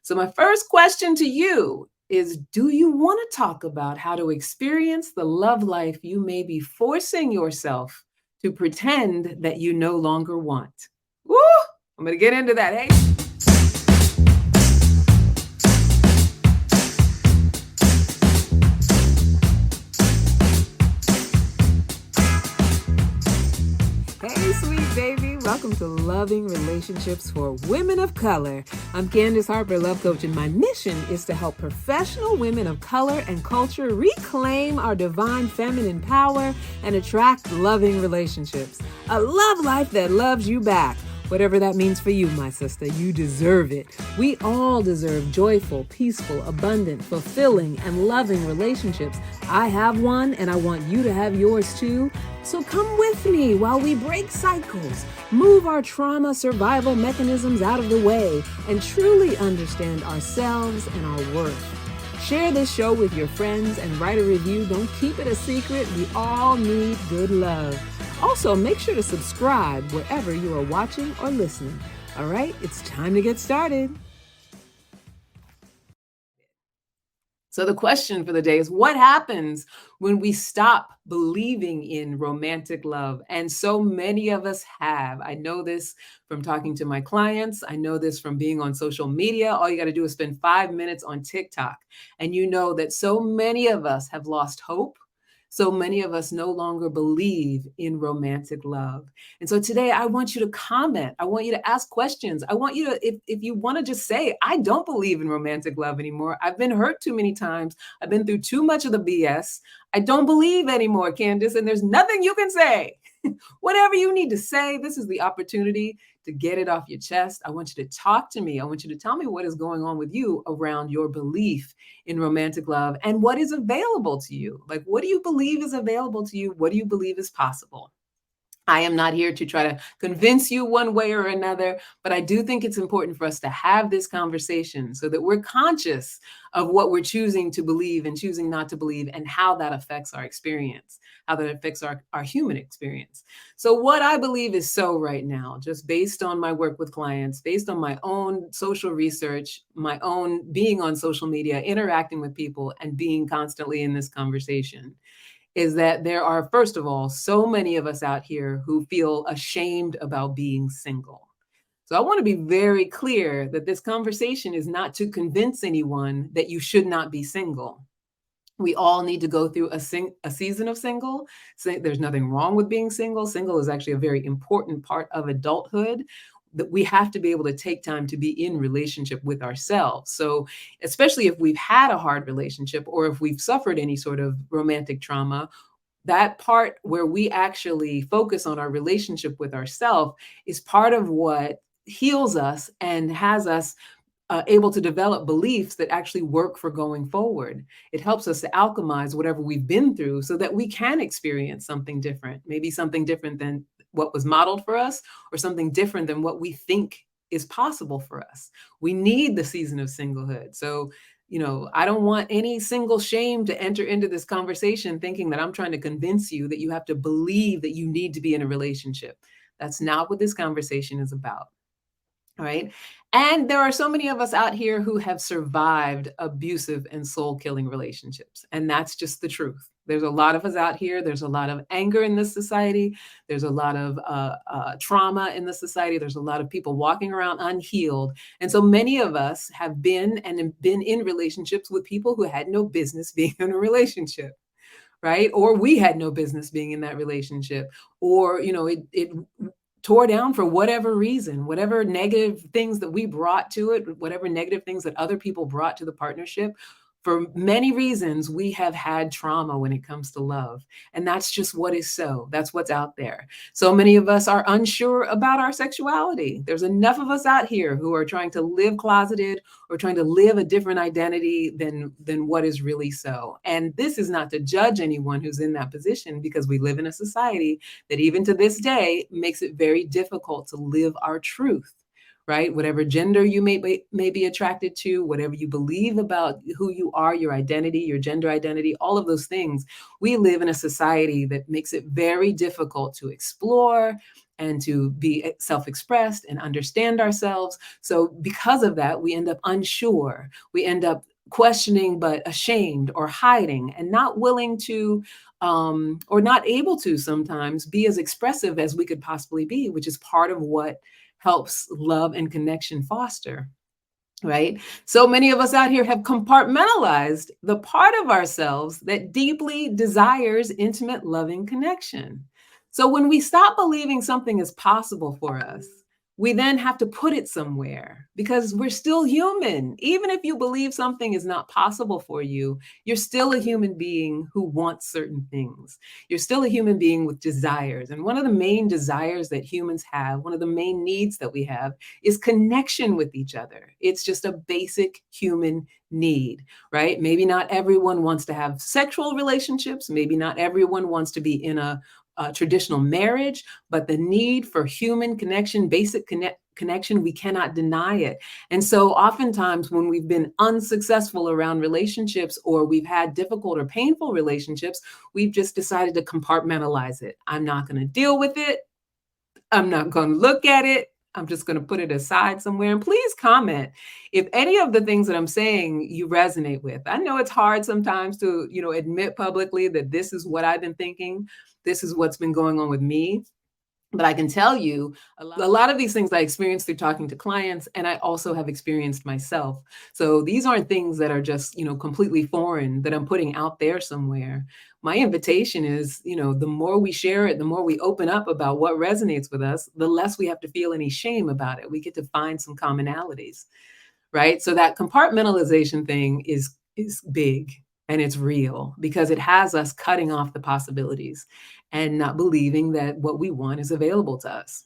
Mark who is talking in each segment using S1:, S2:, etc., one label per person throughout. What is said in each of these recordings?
S1: So, my first question to you is, do you want to talk about how to experience the love life you may be forcing yourself to pretend that you no longer want? Woo! I'm going to get into that. Hey. Hey, sweet baby. Welcome to Loving Relationships for Women of Color. I'm Candice Harper, love coach, and my mission is to help professional women of color and culture reclaim our divine feminine power and attract loving relationships. A love life that loves you back. Whatever that means for you, my sister, you deserve it. We all deserve joyful, peaceful, abundant, fulfilling, and loving relationships. I have one, and I want you to have yours too. So come with me while we break cycles, move our trauma survival mechanisms out of the way, and truly understand ourselves and our worth. Share this show with your friends and write a review. Don't keep it a secret. We all need good love. Also, make sure to subscribe wherever you are watching or listening. All right, it's time to get started. So the question for the day is, what happens when we stop believing in romantic love? And so many of us have. I know this from talking to my clients. I know this from being on social media. All you got to do is spend 5 minutes on TikTok. And you know that so many of us have lost hope. So many of us no longer believe in romantic love. And so today I want you to comment. I want you to ask questions. I want you to, if you want to just say, I don't believe in romantic love anymore. I've been hurt too many times. I've been through too much of the BS. I don't believe anymore, Candice, and there's nothing you can say. Whatever you need to say, this is the opportunity to get it off your chest. I want you to talk to me. I want you to tell me what is going on with you around your belief in romantic love and what is available to you. Like, what do you believe is available to you? What do you believe is possible? I am not here to try to convince you one way or another, but I do think it's important for us to have this conversation so that we're conscious of what we're choosing to believe and choosing not to believe and how that affects our experience, how that affects our human experience. So what I believe is so right now, just based on my work with clients, based on my own social research, my own being on social media, interacting with people and being constantly in this conversation, is that there are, first of all, so many of us out here who feel ashamed about being single. So I want to be very clear that this conversation is not to convince anyone that you should not be single. We all need to go through a season of single. So there's nothing wrong with being single. Single is actually a very important part of adulthood, that we have to be able to take time to be in relationship with ourselves. So especially if we've had a hard relationship or if we've suffered any sort of romantic trauma, that part where we actually focus on our relationship with ourselves is part of what heals us and has us able to develop beliefs that actually work for going forward. It helps us to alchemize whatever we've been through so that we can experience something different, maybe something different than what was modeled for us or something different than what we think is possible for us. We need the season of singlehood. So, I don't want any single shame to enter into this conversation thinking that I'm trying to convince you that you have to believe that you need to be in a relationship. That's not what this conversation is about. All right. And there are so many of us out here who have survived abusive and soul killing relationships. And that's just the truth. There's a lot of us out here. There's a lot of anger in this society. There's a lot of trauma in the society. There's a lot of people walking around unhealed. And so many of us have been in relationships with people who had no business being in a relationship. Right. Or we had no business being in that relationship. Or, it tore down for whatever reason, whatever negative things that we brought to it, whatever negative things that other people brought to the partnership. For many reasons, we have had trauma when it comes to love. And that's just what is so. That's what's out there. So many of us are unsure about our sexuality. There's enough of us out here who are trying to live closeted or trying to live a different identity than what is really so. And this is not to judge anyone who's in that position, because we live in a society that even to this day makes it very difficult to live our truth. Right? Whatever gender you may be attracted to, whatever you believe about who you are, your identity, your gender identity, all of those things, we live in a society that makes it very difficult to explore and to be self-expressed and understand ourselves. So because of that, we end up unsure. We end up questioning, but ashamed or hiding and not willing to, or not able to sometimes be as expressive as we could possibly be, which is part of what helps love and connection foster. Right? So many of us out here have compartmentalized the part of ourselves that deeply desires intimate, loving connection. So when we stop believing something is possible for us, we then have to put it somewhere because we're still human. Even if you believe something is not possible for you, you're still a human being who wants certain things. You're still a human being with desires. And one of the main desires that humans have, one of the main needs that we have, is connection with each other. It's just a basic human need, right? Maybe not everyone wants to have sexual relationships. Maybe not everyone wants to be in a traditional marriage, but the need for human connection, basic connection, we cannot deny it. And so oftentimes when we've been unsuccessful around relationships or we've had difficult or painful relationships, we've just decided to compartmentalize it. I'm not going to deal with it. I'm not going to look at it. I'm just going to put it aside somewhere. And please comment if any of the things that I'm saying you resonate with. I know it's hard sometimes to, admit publicly that this is what I've been thinking. This is what's been going on with me. But I can tell you a lot of these things I experienced through talking to clients, and I also have experienced myself. So these aren't things that are just, completely foreign that I'm putting out there somewhere. My invitation is, the more we share it, the more we open up about what resonates with us, the less we have to feel any shame about it. We get to find some commonalities, right? So that compartmentalization thing is big and it's real because it has us cutting off the possibilities and not believing that what we want is available to us.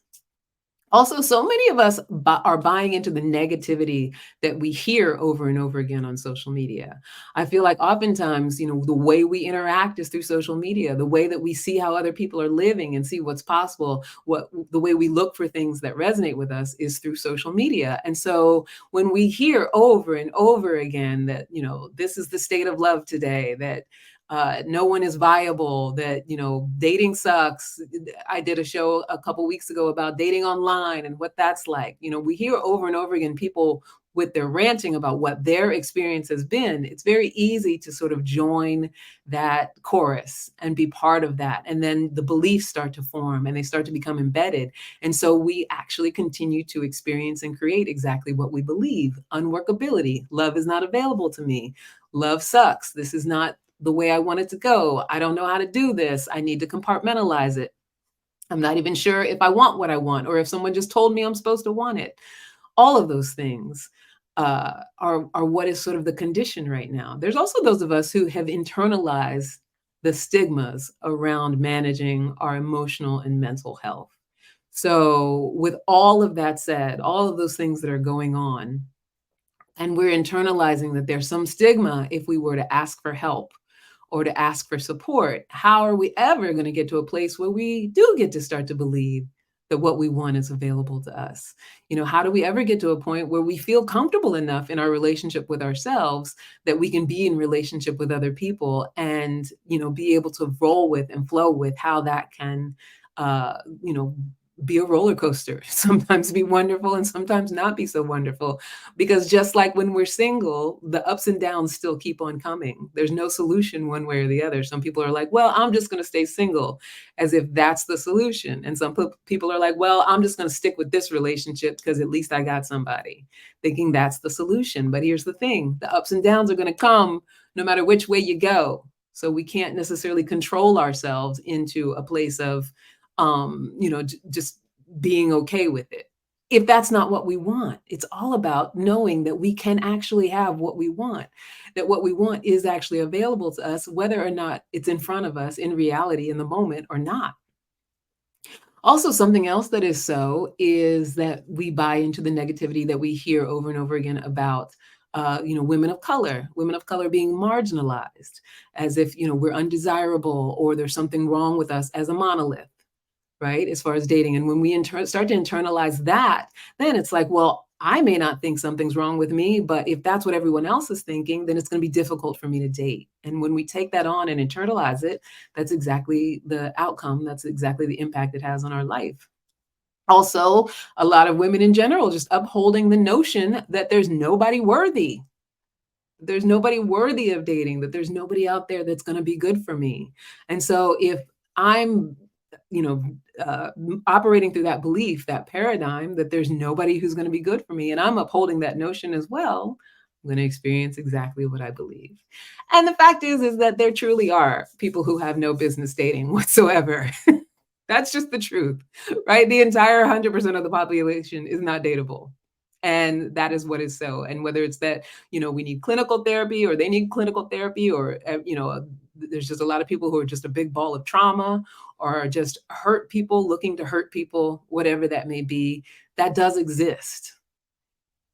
S1: Also, so many of us are buying into the negativity that we hear over and over again on social media. I feel like oftentimes, the way we interact is through social media, the way that we see how other people are living and see what's possible, the way we look for things that resonate with us is through social media. And so when we hear over and over again that, this is the state of love today, that no one is viable, that, dating sucks. I did a show a couple weeks ago about dating online and what that's like. We hear over and over again people with their ranting about what their experience has been. It's very easy to sort of join that chorus and be part of that. And then the beliefs start to form and they start to become embedded. And so we actually continue to experience and create exactly what we believe. Unworkability. Love is not available to me. Love sucks. This is not the way I want it to go. I don't know how to do this. I need to compartmentalize it. I'm not even sure if I want what I want or if someone just told me I'm supposed to want it. All of those things are what is sort of the condition right now. There's also those of us who have internalized the stigmas around managing our emotional and mental health. So with all of that said, all of those things that are going on, and we're internalizing that there's some stigma if we were to ask for help or to ask for support, how are we ever going to get to a place where we do get to start to believe that what we want is available to us? How do we ever get to a point where we feel comfortable enough in our relationship with ourselves that we can be in relationship with other people and, be able to roll with and flow with how that can, be a roller coaster, sometimes be wonderful and sometimes not be so wonderful. Because just like when we're single, the ups and downs still keep on coming. There's no solution one way or the other. Some people are like, well, I'm just going to stay single, as if that's the solution. And some people are like, well, I'm just going to stick with this relationship because at least I got somebody, thinking that's the solution. But here's the thing, the ups and downs are going to come no matter which way you go. So we can't necessarily control ourselves into a place of, just being okay with it. If that's not what we want, it's all about knowing that we can actually have what we want, that what we want is actually available to us, whether or not it's in front of us in reality in the moment or not. Also, something else that is so is that we buy into the negativity that we hear over and over again about women of color being marginalized, as if, we're undesirable or there's something wrong with us as a monolith, right? As far as dating. And when we start to internalize that, then it's like, well, I may not think something's wrong with me, but if that's what everyone else is thinking, then it's going to be difficult for me to date. And when we take that on and internalize it, that's exactly the outcome. That's exactly the impact it has on our life. Also, a lot of women in general just upholding the notion that there's nobody worthy of dating, that there's nobody out there that's going to be good for me. And so if I'm, you know, operating through that belief, that paradigm that there's nobody who's going to be good for me, and I'm upholding that notion as well, I'm going to experience exactly what I believe. And the fact is that there truly are people who have no business dating whatsoever. That's just the truth, right? The entire 100% of the population is not dateable. And that is what is so. And whether it's that, we need clinical therapy or they need clinical therapy, or, there's just a lot of people who are just a big ball of trauma or just hurt people looking to hurt people, whatever that may be, that does exist.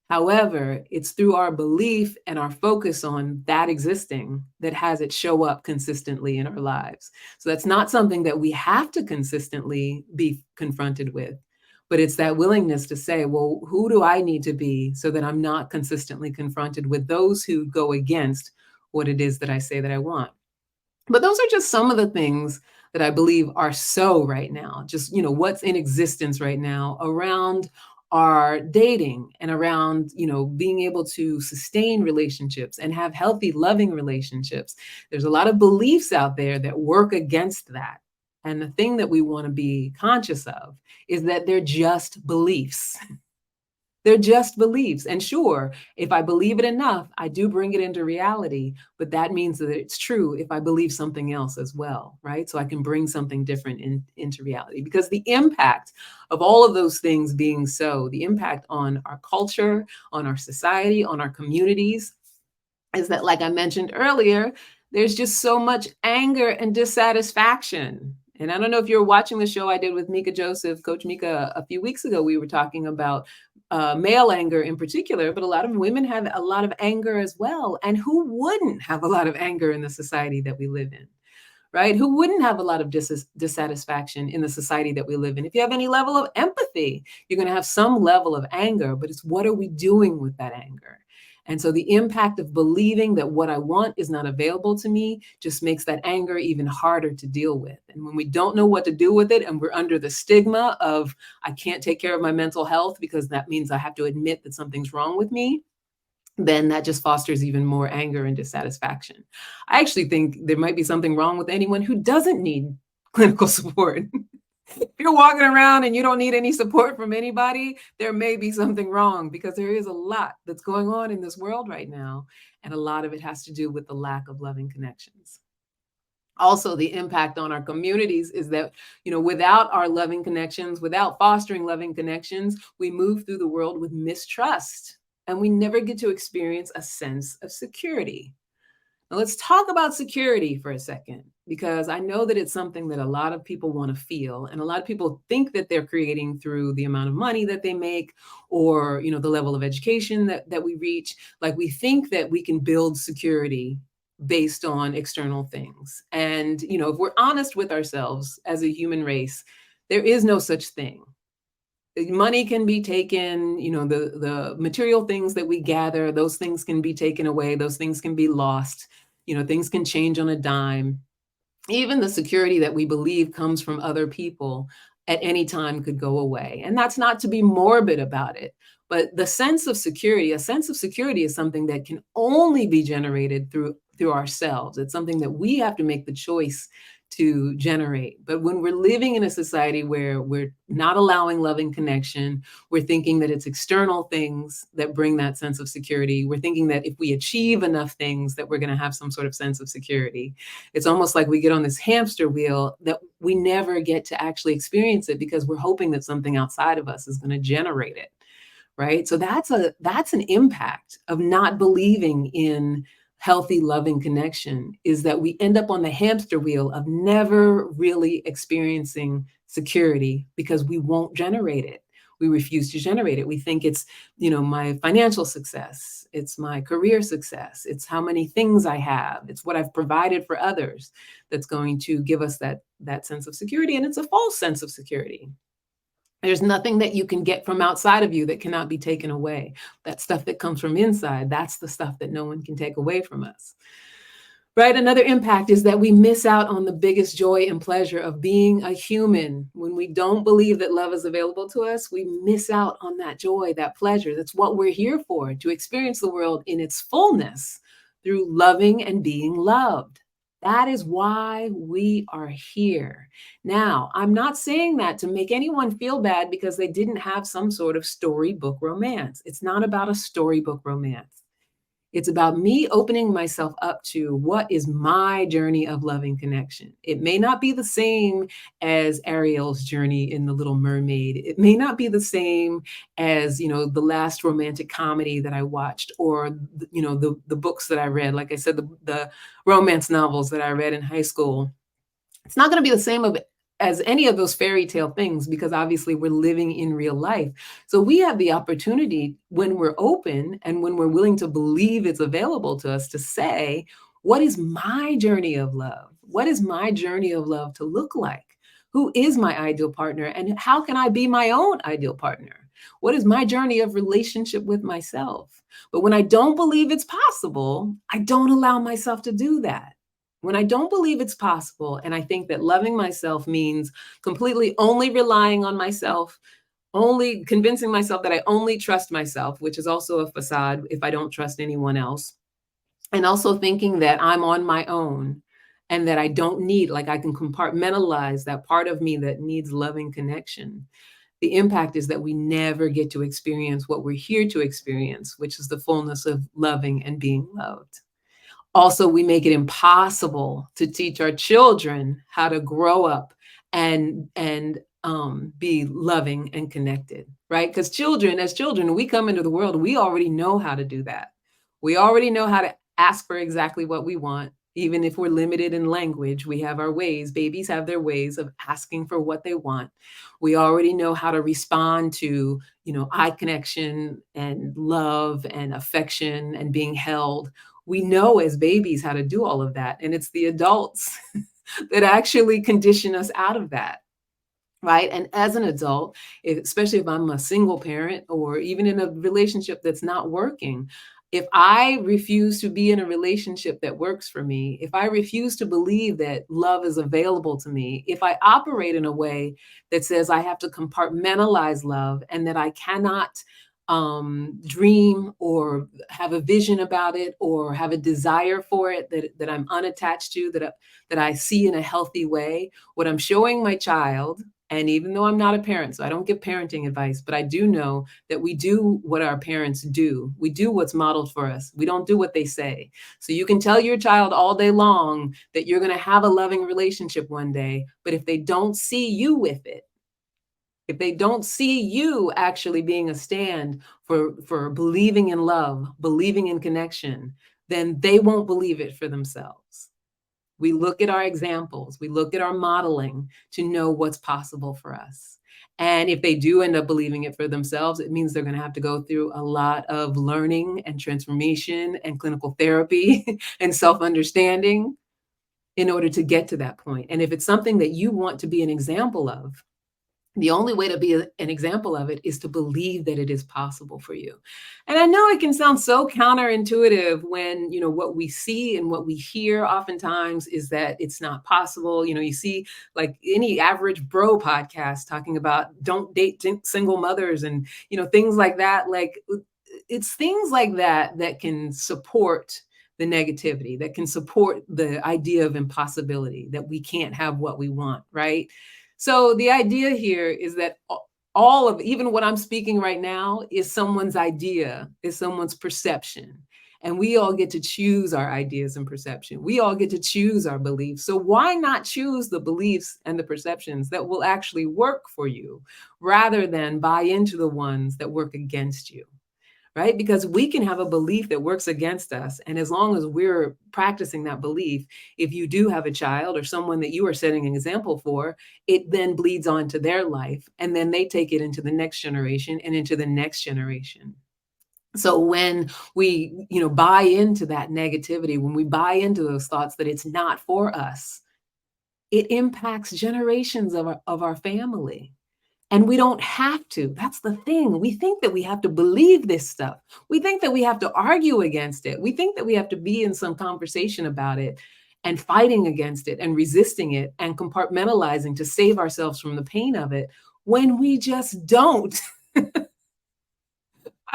S1: However, it's through our belief and our focus on that existing that has it show up consistently in our lives. So that's not something that we have to consistently be confronted with, but it's that willingness to say, well, who do I need to be so that I'm not consistently confronted with those who go against what it is that I say that I want? But those are just some of the things that I believe are so right now, just, what's in existence right now around our dating and around, being able to sustain relationships and have healthy, loving relationships. There's a lot of beliefs out there that work against that. And the thing that we want to be conscious of is that they're just beliefs. They're just beliefs. And sure, if I believe it enough, I do bring it into reality. But that means that it's true if I believe something else as well, right? So I can bring something different into reality. Because the impact of all of those things being so, the impact on our culture, on our society, on our communities, is that, like I mentioned earlier, there's just so much anger and dissatisfaction. And I don't know if you're watching the show I did with Mika Joseph, Coach Mika, a few weeks ago. We were talking about male anger in particular, but a lot of women have a lot of anger as well. And who wouldn't have a lot of anger in the society that we live in? Right? Who wouldn't have a lot of dissatisfaction in the society that we live in? If you have any level of empathy, you're going to have some level of anger, but it's what are we doing with that anger? And so the impact of believing that what I want is not available to me just makes that anger even harder to deal with. And when we don't know what to do with it and we're under the stigma of, I can't take care of my mental health because that means I have to admit that something's wrong with me, then that just fosters even more anger and dissatisfaction. I actually think there might be something wrong with anyone who doesn't need clinical support. If you're walking around and you don't need any support from anybody, there may be something wrong, because there is a lot that's going on in this world right now. And a lot of it has to do with the lack of loving connections. Also, the impact on our communities is that, without our loving connections, without fostering loving connections, we move through the world with mistrust and we never get to experience a sense of security. Now, let's talk about security for a second, because I know that it's something that a lot of people want to feel. And a lot of people think that they're creating through the amount of money that they make, or, the level of education that we reach. Like, we think that we can build security based on external things. And, if we're honest with ourselves as a human race, there is no such thing. Money can be taken, the material things that we gather, those things can be taken away, those things can be lost, things can change on a dime. Even the security that we believe comes from other people at any time could go away. And that's not to be morbid about it, but a sense of security is something that can only be generated through ourselves. It's something that we have to make the choice to generate. But when we're living in a society where we're not allowing loving connection, we're thinking that it's external things that bring that sense of security. We're thinking that if we achieve enough things that we're going to have some sort of sense of security. It's almost like we get on this hamster wheel that we never get to actually experience it, because we're hoping that something outside of us is going to generate it. Right? So that's an impact of not believing in healthy, loving connection, is that we end up on the hamster wheel of never really experiencing security because we won't generate it. We refuse to generate it. We think it's, my financial success, it's my career success, it's how many things I have, it's what I've provided for others that's going to give us that sense of security. And it's a false sense of security. There's nothing that you can get from outside of you that cannot be taken away. That stuff that comes from inside, that's the stuff that no one can take away from us. Right? Another impact is that we miss out on the biggest joy and pleasure of being a human. When we don't believe that love is available to us, we miss out on that joy, that pleasure. That's what we're here for, to experience the world in its fullness through loving and being loved. That is why we are here. Now, I'm not saying that to make anyone feel bad because they didn't have some sort of storybook romance. It's not about a storybook romance. It's about me opening myself up to what is my journey of loving connection. It may not be the same as Ariel's journey in The Little Mermaid. It may not be the same as, the last romantic comedy that I watched, or, the books that I read. Like I said, the romance novels that I read in high school. It's not going to be the same as any of those fairy tale things, because obviously we're living in real life. So we have the opportunity, when we're open and when we're willing to believe it's available to us, to say, what is my journey of love? What is my journey of love to look like? Who is my ideal partner? And how can I be my own ideal partner? What is my journey of relationship with myself? But when I don't believe it's possible, I don't allow myself to do that. When I don't believe it's possible, and I think that loving myself means completely only relying on myself, only convincing myself that I only trust myself, which is also a facade if I don't trust anyone else, and also thinking that I'm on my own and that I don't need, like, I can compartmentalize that part of me that needs loving connection. The impact is that we never get to experience what we're here to experience, which is the fullness of loving and being loved. Also, we make it impossible to teach our children how to grow up and be loving and connected, right? Because as children, we come into the world, we already know how to do that. We already know how to ask for exactly what we want. Even if we're limited in language, we have our ways. Babies have their ways of asking for what they want. We already know how to respond to, eye connection and love and affection and being held. We know as babies how to do all of that. And it's the adults that actually condition us out of that. Right. And as an adult, especially if I'm a single parent or even in a relationship that's not working, if I refuse to be in a relationship that works for me, if I refuse to believe that love is available to me, if I operate in a way that says I have to compartmentalize love and that I cannot dream or have a vision about it or have a desire for it that I'm unattached to, that I see in a healthy way, what I'm showing my child. And even though I'm not a parent, so I don't give parenting advice, but I do know that we do what our parents do. We do what's modeled for us. We don't do what they say. So you can tell your child all day long that you're going to have a loving relationship one day, but if they don't see you with it, if they don't see you actually being a stand for believing in love, believing in connection, then they won't believe it for themselves. We look at our examples, we look at our modeling to know what's possible for us. And if they do end up believing it for themselves, it means they're going to have to go through a lot of learning and transformation and clinical therapy and self-understanding in order to get to that point. And if it's something that you want to be an example of, the only way to be an example of it is to believe that it is possible for you. And I know it can sound so counterintuitive when, what we see and what we hear oftentimes is that it's not possible. You see like any average bro podcast talking about don't date single mothers and, things like that. Like it's things like that can support the negativity, that can support the idea of impossibility, that we can't have what we want, right? So the idea here is that all of, even what I'm speaking right now, is someone's idea, is someone's perception. And we all get to choose our ideas and perception. We all get to choose our beliefs. So why not choose the beliefs and the perceptions that will actually work for you rather than buy into the ones that work against you? Right? Because we can have a belief that works against us. And as long as we're practicing that belief, if you do have a child or someone that you are setting an example for, it then bleeds on to their life. And then they take it into the next generation and into the next generation. So when we, buy into that negativity, when we buy into those thoughts that it's not for us, it impacts generations of our family. And we don't have to. That's the thing. We think that we have to believe this stuff. We think that we have to argue against it. We think that we have to be in some conversation about it and fighting against it and resisting it and compartmentalizing to save ourselves from the pain of it when we just don't.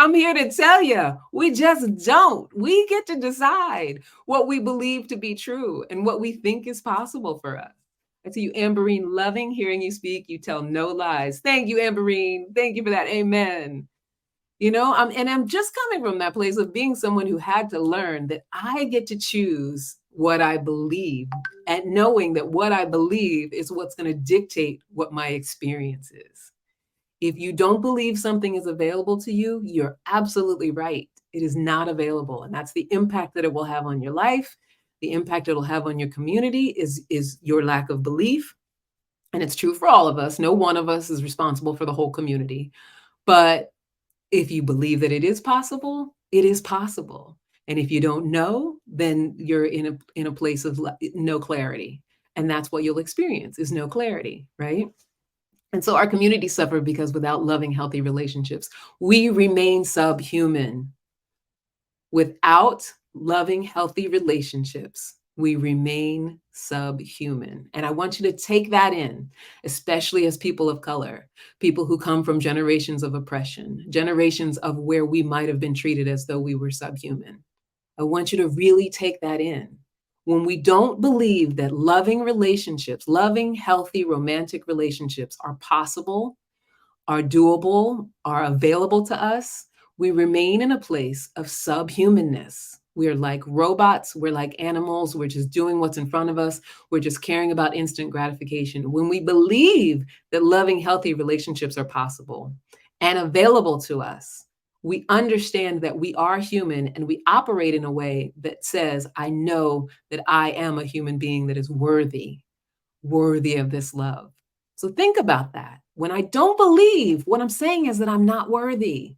S1: I'm here to tell you, we just don't. We get to decide what we believe to be true and what we think is possible for us. I see you, Amberine, loving hearing you speak. You tell no lies. Thank you, Amberine. Thank you for that. Amen. I'm just coming from that place of being someone who had to learn that I get to choose what I believe and knowing that what I believe is what's going to dictate what my experience is. If you don't believe something is available to you, you're absolutely right. It is not available. And that's the impact that it will have on your life. The impact it'll have on your community is your lack of belief. And it's true for all of us. No one of us is responsible for the whole community. But if you believe that it is possible, it is possible. And if you don't know, then you're in a place of no clarity. And that's what you'll experience is no clarity, right? And so our communities suffer because without loving, healthy relationships, we remain subhuman. Without loving, healthy relationships, we remain subhuman. And I want you to take that in, especially as people of color, people who come from generations of oppression, generations of where we might have been treated as though we were subhuman. I want you to really take that in. When we don't believe that loving relationships, loving, healthy, romantic relationships are possible, are doable, are available to us, we remain in a place of subhumanness. We're like robots, we're like animals, we're just doing what's in front of us, we're just caring about instant gratification. When we believe that loving, healthy relationships are possible and available to us, we understand that we are human and we operate in a way that says, I know that I am a human being that is worthy of this love. So think about that. When I don't believe, what I'm saying is that I'm not worthy.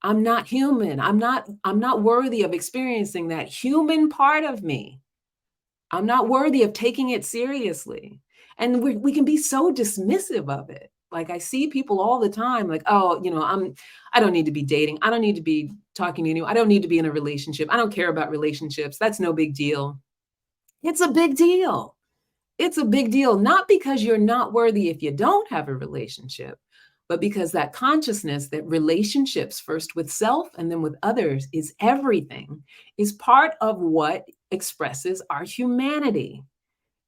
S1: I'm not human. I'm not worthy of experiencing that human part of me. I'm not worthy of taking it seriously. And we can be so dismissive of it. Like I see people all the time like, oh, I don't need to be dating. I don't need to be talking to anyone. I don't need to be in a relationship. I don't care about relationships. That's no big deal. It's a big deal. It's a big deal, not because you're not worthy if you don't have a relationship, but because that consciousness that relationships first with self and then with others is everything, is part of what expresses our humanity.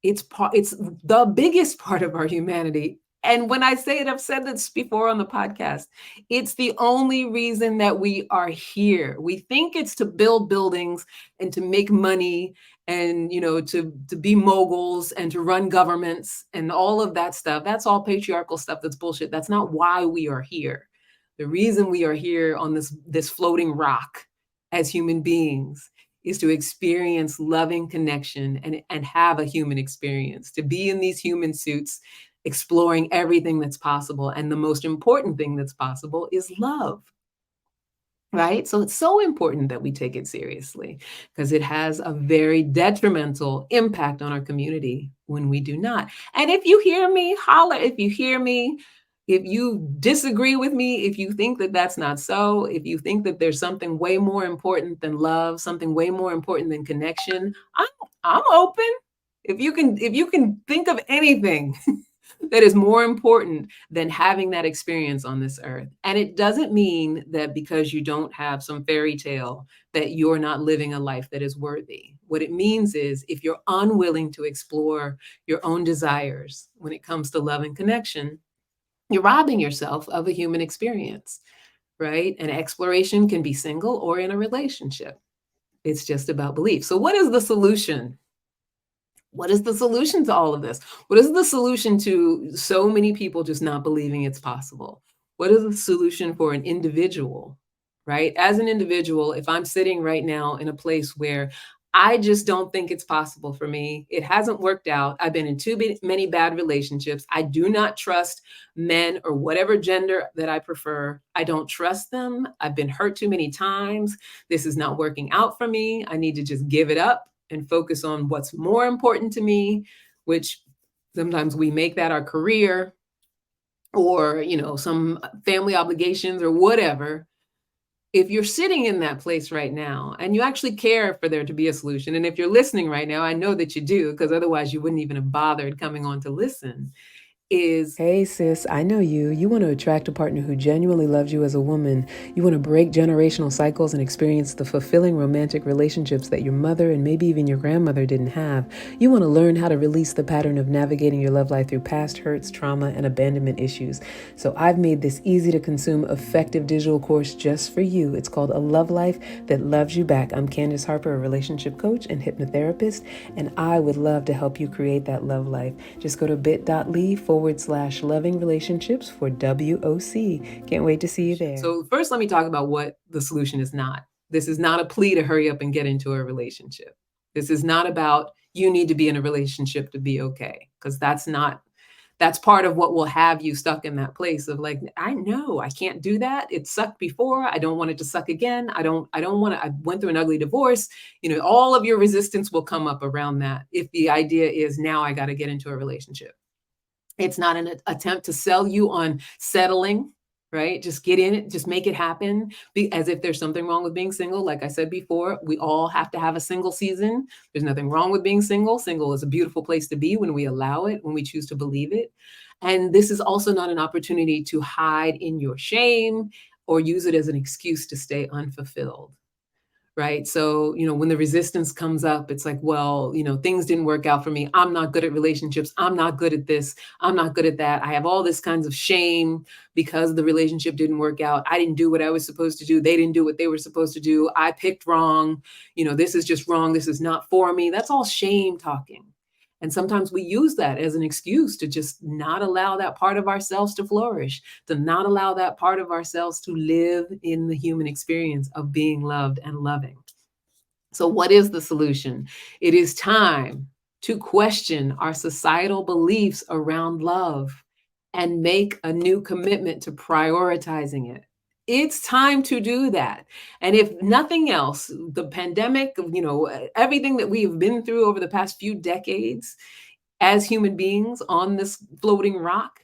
S1: It's the biggest part of our humanity. And when I say it, I've said this before on the podcast, it's the only reason that we are here. We think it's to build buildings and to make money and to be moguls and to run governments and all of that stuff. That's all patriarchal stuff. That's bullshit. That's not why we are here. The reason we are here on this floating rock as human beings is to experience loving connection and have a human experience, to be in these human suits, exploring everything that's possible. And the most important thing that's possible is love, right? So it's so important that we take it seriously because it has a very detrimental impact on our community when we do not. And if you hear me, holler. If you hear me, if you disagree with me, if you think that that's not so, if you think that there's something way more important than love, something way more important than connection, I'm open. If you can think of anything that is more important than having that experience on this earth. And it doesn't mean that because you don't have some fairy tale that you're not living a life that is worthy. What it means is if you're unwilling to explore your own desires when it comes to love and connection, you're robbing yourself of a human experience, right? And exploration can be single or in a relationship. It's just about belief. So what is the solution? What is the solution to all of this? What is the solution to so many people just not believing it's possible? What is the solution for an individual, right? As an individual, if I'm sitting right now in a place where I just don't think it's possible for me, it hasn't worked out. I've been in too many bad relationships. I do not trust men or whatever gender that I prefer. I don't trust them. I've been hurt too many times. This is not working out for me. I need to just give it up and focus on what's more important to me, which sometimes we make that our career. or, some family obligations or whatever. If you're sitting in that place right now and you actually care for there to be a solution, and if you're listening right now, I know that you do, because otherwise you wouldn't even have bothered coming on to listen, is
S2: Hey sis, I know you. You want to attract a partner who genuinely loves you as a woman. You want to break generational cycles and experience the fulfilling romantic relationships that your mother and maybe even your grandmother didn't have. You want to learn how to release the pattern of navigating your love life through past hurts, trauma, and abandonment issues. So I've made this easy to consume, effective digital course just for you. It's called A Love Life That Loves You Back. I'm Candice Harper, a relationship coach and hypnotherapist, and I would love to help you create that love life. Just go to bit.ly/loving relationships for WOC. Can't wait to see you there.
S1: so first let me talk about what the solution is not. This is not a plea to hurry up and get into a relationship. This is not about you need to be in a relationship to be okay, because that's part of what will have you stuck in that place of like, I know I can't do that. It sucked before. I don't want it to suck again. I don't want to, I went through an ugly divorce. All of your resistance will come up around that if the idea is now I got to get into a relationship. It's not an attempt to sell you on settling, right? Just get in it, just make it happen. As if there's something wrong with being single. Like I said before, we all have to have a single season. There's nothing wrong with being single. Single is a beautiful place to be when we allow it, when we choose to believe it. And this is also not an opportunity to hide in your shame or use it as an excuse to stay unfulfilled. Right. So, when the resistance comes up, it's like, well, things didn't work out for me. I'm not good at relationships. I'm not good at this. I'm not good at that. I have all this kinds of shame because the relationship didn't work out. I didn't do what I was supposed to do. They didn't do what they were supposed to do. I picked wrong. This is just wrong. This is not for me. That's all shame talking. And sometimes we use that as an excuse to just not allow that part of ourselves to flourish, to not allow that part of ourselves to live in the human experience of being loved and loving. So, what is the solution? It is time to question our societal beliefs around love and make a new commitment to prioritizing it. It's time to do that. And if nothing else, the pandemic, everything that we have been through over the past few decades as human beings on this floating rock,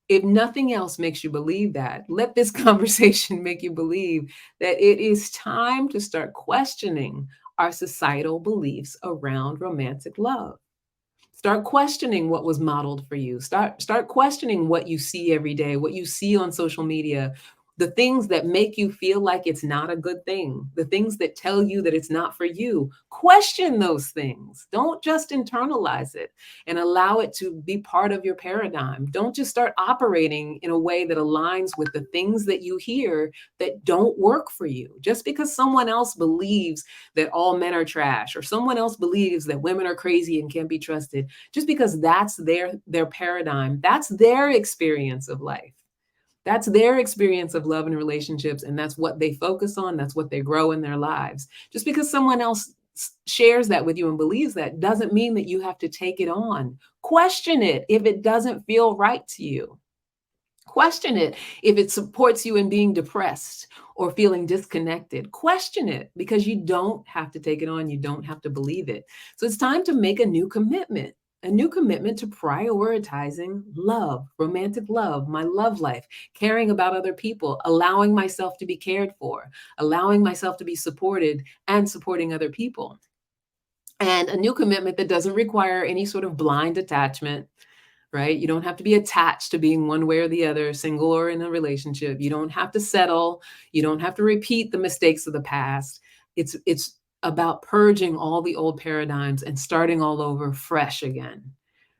S1: if nothing else makes you believe that, let this conversation make you believe that it is time to start questioning our societal beliefs around romantic love. Start questioning what was modeled for you. Start questioning what you see every day, what you see on social media, the things that make you feel like it's not a good thing, the things that tell you that it's not for you. Question those things. Don't just internalize it and allow it to be part of your paradigm. Don't just start operating in a way that aligns with the things that you hear that don't work for you. Just because someone else believes that all men are trash, or someone else believes that women are crazy and can't be trusted, just because that's their paradigm, that's their experience of life, that's their experience of love and relationships, and that's what they focus on, that's what they grow in their lives. Just because someone else shares that with you and believes that doesn't mean that you have to take it on. Question it if it doesn't feel right to you. Question it if it supports you in being depressed or feeling disconnected. Question it, because you don't have to take it on. You don't have to believe it. So it's time to make a new commitment to prioritizing love, romantic love, my love life, caring about other people, allowing myself to be cared for, allowing myself to be supported, and supporting other people. And a new commitment that doesn't require any sort of blind attachment, right? You don't have to be attached to being one way or the other, single or in a relationship. You don't have to settle. You don't have to repeat the mistakes of the past. It's about purging all the old paradigms and starting all over fresh again,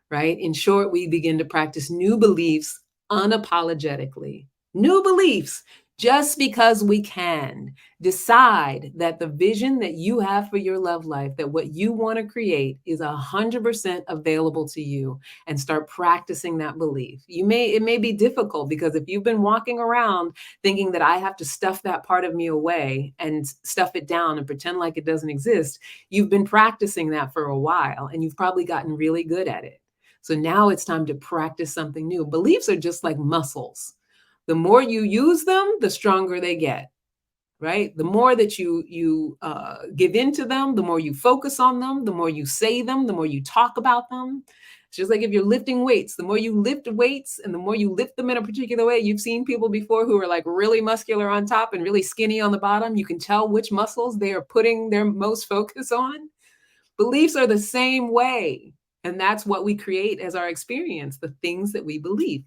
S1: right? In short, we begin to practice new beliefs unapologetically. New beliefs, just because we can. Decide that the vision that you have for your love life, that what you want to create is 100% available to you, and start practicing that belief. It may be difficult, because if you've been walking around thinking that I have to stuff that part of me away and stuff it down and pretend like it doesn't exist, you've been practicing that for a while and you've probably gotten really good at it. So now it's time to practice something new. Beliefs are just like muscles. The more you use them, the stronger they get, right? The more that you give into them, the more you focus on them, the more you say them, the more you talk about them, It's just like if you're lifting weights, the more you lift weights and the more you lift them in a particular way, you've seen people before who are like really muscular on top and really skinny on the bottom. You can tell which muscles they are putting their most focus on. Beliefs are the same way. And that's what we create as our experience, the things that we believe.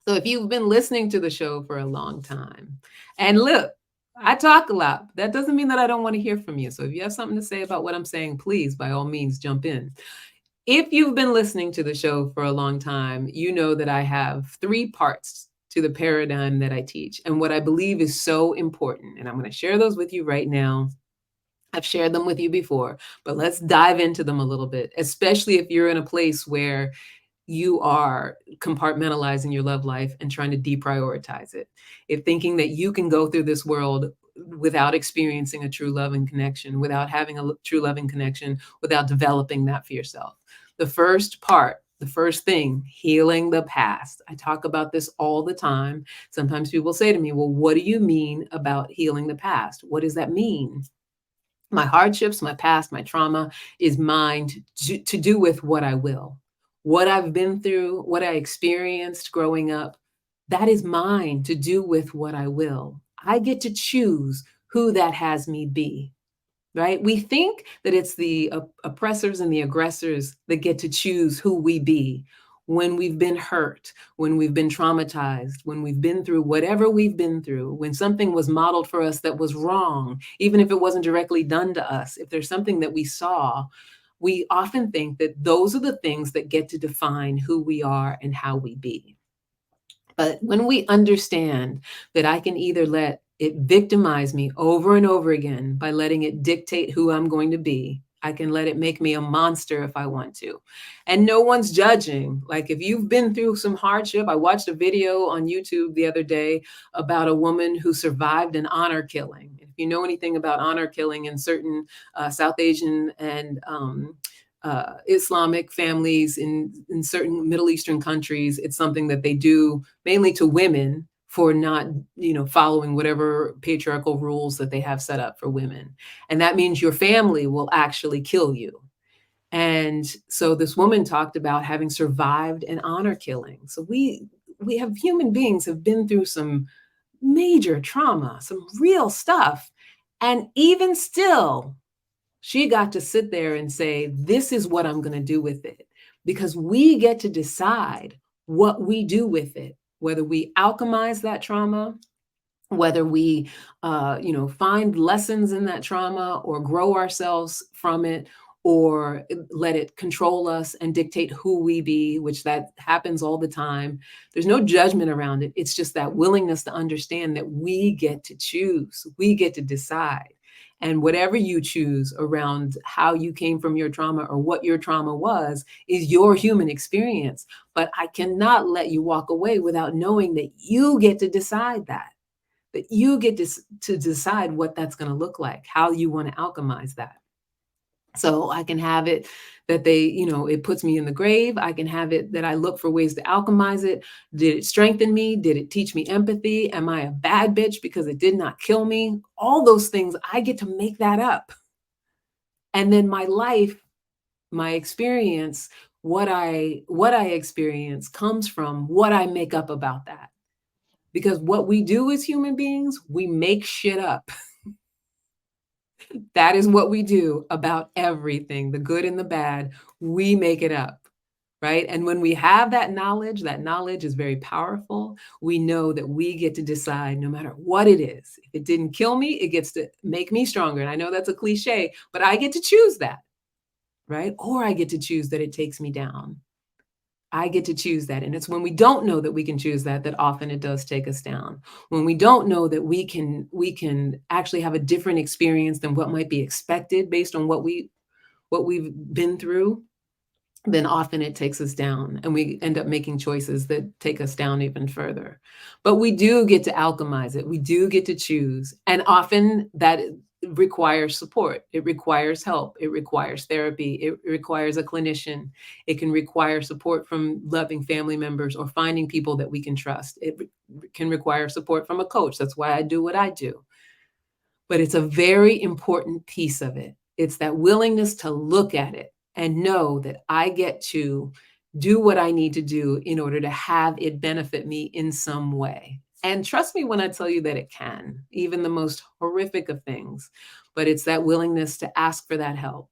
S1: So if you've been listening to the show for a long time, and look, I talk a lot. That doesn't mean that I don't want to hear from you. So if you have something to say about what I'm saying, please, by all means, jump in. If you've been listening to the show for a long time, you know that I have 3 parts to the paradigm that I teach and what I believe is so important. And I'm going to share those with you right now. I've shared them with you before, but let's dive into them a little bit, especially if you're in a place where you are compartmentalizing your love life and trying to deprioritize it. If thinking that you can go through this world without experiencing a true love and connection, without having a true loving connection, without developing that for yourself. The first part, the first thing, healing the past. I talk about this all the time. Sometimes people say to me, well, what do you mean about healing the past? What does that mean? My hardships, my past, my trauma is mine to do with what I will. What I've been through, what I experienced growing up, that is mine to do with what I will. I get to choose who that has me be, right? We think that it's the oppressors and the aggressors that get to choose who we be when we've been hurt, when we've been traumatized, when we've been through whatever we've been through, when something was modeled for us that was wrong, even if it wasn't directly done to us, if there's something that we saw, we often think that those are the things that get to define who we are and how we be. But when we understand that I can either let it victimize me over and over again by letting it dictate who I'm going to be, I can let it make me a monster if I want to. And no one's judging. Like if you've been through some hardship, I watched a video on YouTube the other day about a woman who survived an honor killing. If you know anything about honor killing in certain South Asian and Islamic families in certain Middle Eastern countries, it's something that they do mainly to women for not, following whatever patriarchal rules that they have set up for women. And that means your family will actually kill you. And so this woman talked about having survived an honor killing. So we have human beings have been through some major trauma, some real stuff. And even still, she got to sit there and say, this is what I'm going to do with it. Because we get to decide what we do with it, whether we alchemize that trauma, whether we, find lessons in that trauma or grow ourselves from it, or let it control us and dictate who we be, which that happens all the time. There's no judgment around it. It's just that willingness to understand that we get to choose, we get to decide. And whatever you choose around how you came from your trauma or what your trauma was is your human experience. But I cannot let you walk away without knowing that you get to decide that you get to decide what that's going to look like, how you want to alchemize that. So I can have it that it puts me in the grave. I can have it that I look for ways to alchemize it. Did it strengthen me? Did it teach me empathy? Am I a bad bitch because it did not kill me? All those things, I get to make that up. And then my life, my experience, what I experience comes from what I make up about that. Because what we do as human beings, we make shit up. That is what we do about everything, the good and the bad. We make it up, right? And when we have that knowledge is very powerful. We know that we get to decide no matter what it is. If it didn't kill me, it gets to make me stronger. And I know that's a cliche, but I get to choose that, right? Or I get to choose that it takes me down. I get to choose that. And it's when we don't know that we can choose that often it does take us down. When we don't know that we can actually have a different experience than what might be expected based on what we've been through, then often it takes us down and we end up making choices that take us down even further. But we do get to alchemize it. We do get to choose. And often that requires support. It requires help. It requires therapy. It requires a clinician. It can require support from loving family members or finding people that we can trust. It can require support from a coach. That's why I do what I do. But it's a very important piece of it. It's that willingness to look at it and know that I get to do what I need to do in order to have it benefit me in some way. And trust me when I tell you that it can, even the most horrific of things. But it's that willingness to ask for that help.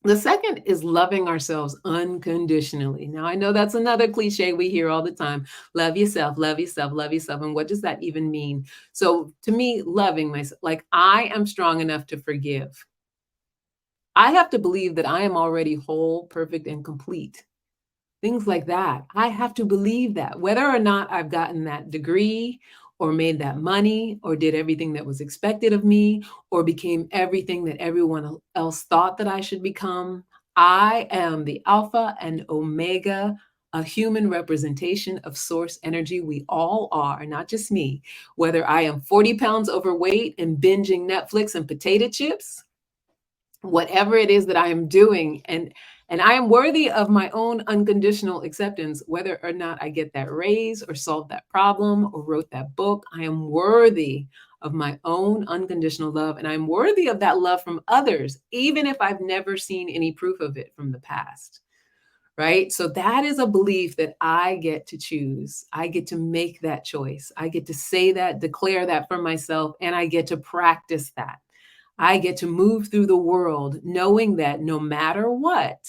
S1: The second is loving ourselves unconditionally. Now, I know that's another cliche we hear all the time. Love yourself, love yourself, love yourself. And what does that even mean? So, to me, loving myself, like I am strong enough to forgive. I have to believe that I am already whole, perfect, and complete. Things like that. I have to believe that whether or not I've gotten that degree or made that money or did everything that was expected of me or became everything that everyone else thought that I should become, I am the alpha and omega, a human representation of source energy. We all are, not just me. Whether I am 40 pounds overweight and binging Netflix and potato chips, whatever it is that I am doing, and I am worthy of my own unconditional acceptance, whether or not I get that raise or solved that problem or wrote that book. I am worthy of my own unconditional love, and I'm worthy of that love from others, even if I've never seen any proof of it from the past. Right. So that is a belief that I get to choose. I get to make that choice. I get to say that, declare that for myself, and I get to practice that. I get to move through the world knowing that no matter what,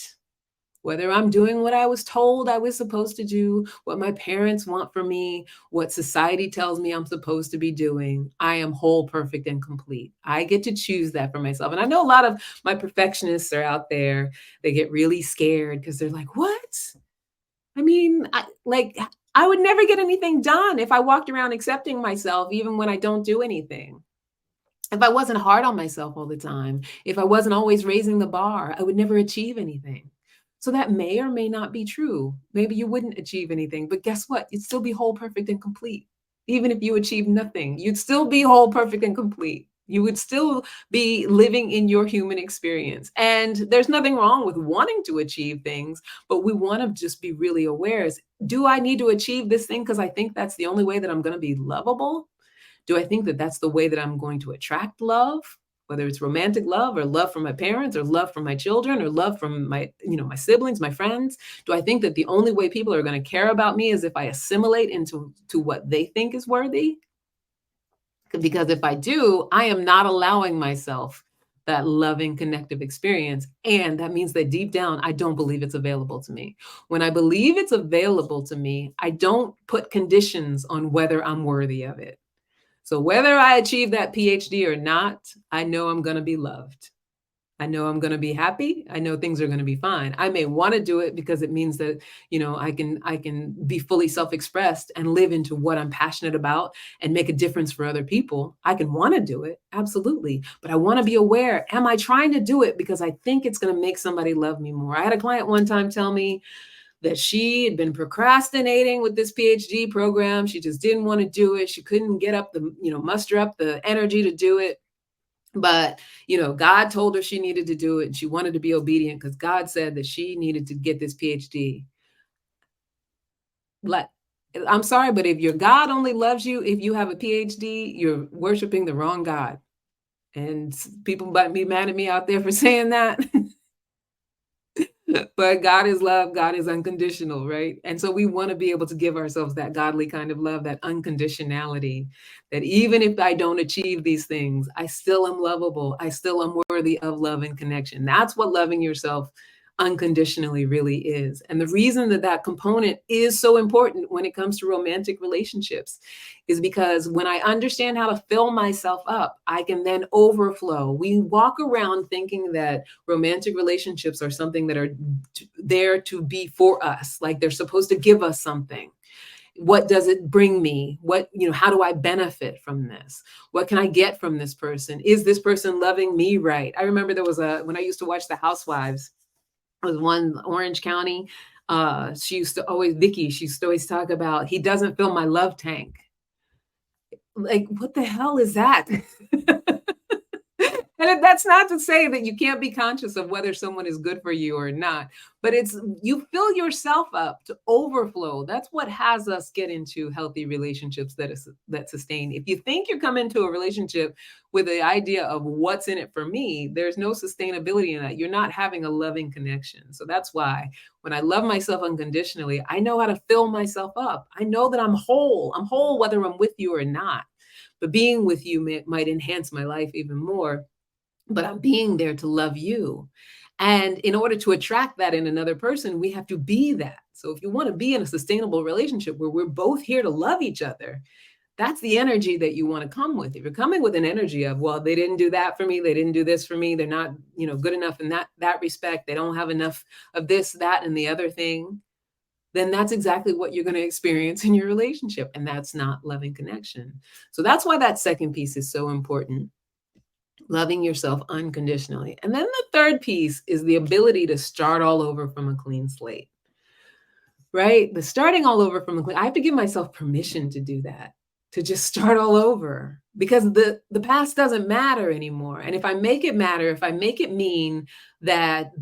S1: whether I'm doing what I was told I was supposed to do, what my parents want for me, what society tells me I'm supposed to be doing, I am whole, perfect, and complete. I get to choose that for myself. And I know a lot of my perfectionists are out there. They get really scared because they're like, what? I mean, I would never get anything done if I walked around accepting myself, even when I don't do anything. If I wasn't hard on myself all the time, if I wasn't always raising the bar, I would never achieve anything. So that may or may not be true. Maybe you wouldn't achieve anything, but guess what? You'd still be whole, perfect, and complete. Even if you achieve nothing, you'd still be whole, perfect, and complete. You would still be living in your human experience. And there's nothing wrong with wanting to achieve things, but we want to just be really aware is, do I need to achieve this thing because I think that's the only way that I'm going to be lovable? Do I think that that's the way that I'm going to attract love? Whether it's romantic love or love from my parents or love from my children or love from my siblings, my friends. Do I think that the only way people are going to care about me is if I assimilate into what they think is worthy? Because if I do, I am not allowing myself that loving connective experience. And that means that deep down, I don't believe it's available to me. When I believe it's available to me, I don't put conditions on whether I'm worthy of it. So whether I achieve that PhD or not, I know I'm going to be loved. I know I'm going to be happy. I know things are going to be fine. I may want to do it because it means that, I can be fully self-expressed and live into what I'm passionate about and make a difference for other people. I can want to do it. Absolutely. But I want to be aware, am I trying to do it because I think it's going to make somebody love me more? I had a client one time tell me that she had been procrastinating with this PhD program. She just didn't want to do it. She couldn't get up muster up the energy to do it. But, God told her she needed to do it and she wanted to be obedient because God said that she needed to get this PhD. Like, I'm sorry, but if your God only loves you if you have a PhD, you're worshiping the wrong God. And people might be mad at me out there for saying that. But God is love, God is unconditional, right? And so we want to be able to give ourselves that godly kind of love, that unconditionality, that even if I don't achieve these things, I still am lovable. I still am worthy of love and connection. That's what loving yourself unconditionally really is. And the reason that that component is so important when it comes to romantic relationships is because when I understand how to fill myself up, I can then overflow. We walk around thinking that romantic relationships are something that are there to be for us, like they're supposed to give us something. What does it bring me? How do I benefit from this? What can I get from this person? Is this person loving me right? I remember when I used to watch The Housewives, was one Orange County. Vicky, she used to always talk about, he doesn't fill my love tank. Like, what the hell is that? And And that's not to say that you can't be conscious of whether someone is good for you or not, but it's you fill yourself up to overflow. That's what has us get into healthy relationships that sustain. If you think you're coming into a relationship with the idea of what's in it for me, there's no sustainability in that. You're not having a loving connection. So that's why when I love myself unconditionally, I know how to fill myself up. I know that I'm whole. I'm whole whether I'm with you or not. But being with you might enhance my life even more, but I'm being there to love you. And in order to attract that in another person, we have to be that. So if you want to be in a sustainable relationship where we're both here to love each other, that's the energy that you want to come with. If you're coming with an energy of, well, they didn't do that for me, they didn't do this for me, they're not, good enough in that respect, they don't have enough of this, that, and the other thing, then that's exactly what you're going to experience in your relationship. And that's not loving connection. So that's why that second piece is so important. Loving yourself unconditionally. And then the third piece is the ability to start all over from a clean slate, right? The starting all over from a clean, I have to give myself permission to do that, to just start all over, because the past doesn't matter anymore. And if I make it matter, if I make it mean that,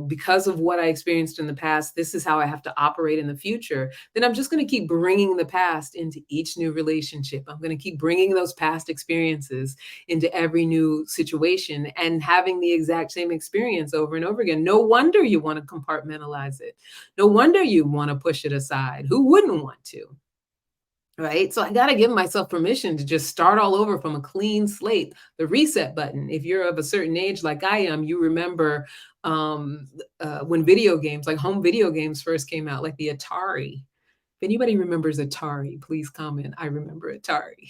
S1: because of what I experienced in the past, this is how I have to operate in the future, then I'm just going to keep bringing the past into each new relationship. I'm going to keep bringing those past experiences into every new situation and having the exact same experience over and over again. No wonder you want to compartmentalize it. No wonder you want to push it aside. Who wouldn't want to? Right. So I got to give myself permission to just start all over from a clean slate. The reset button. If you're of a certain age like I am, you remember when video games, like home video games first came out, like the Atari. If anybody remembers Atari, please comment. I remember Atari.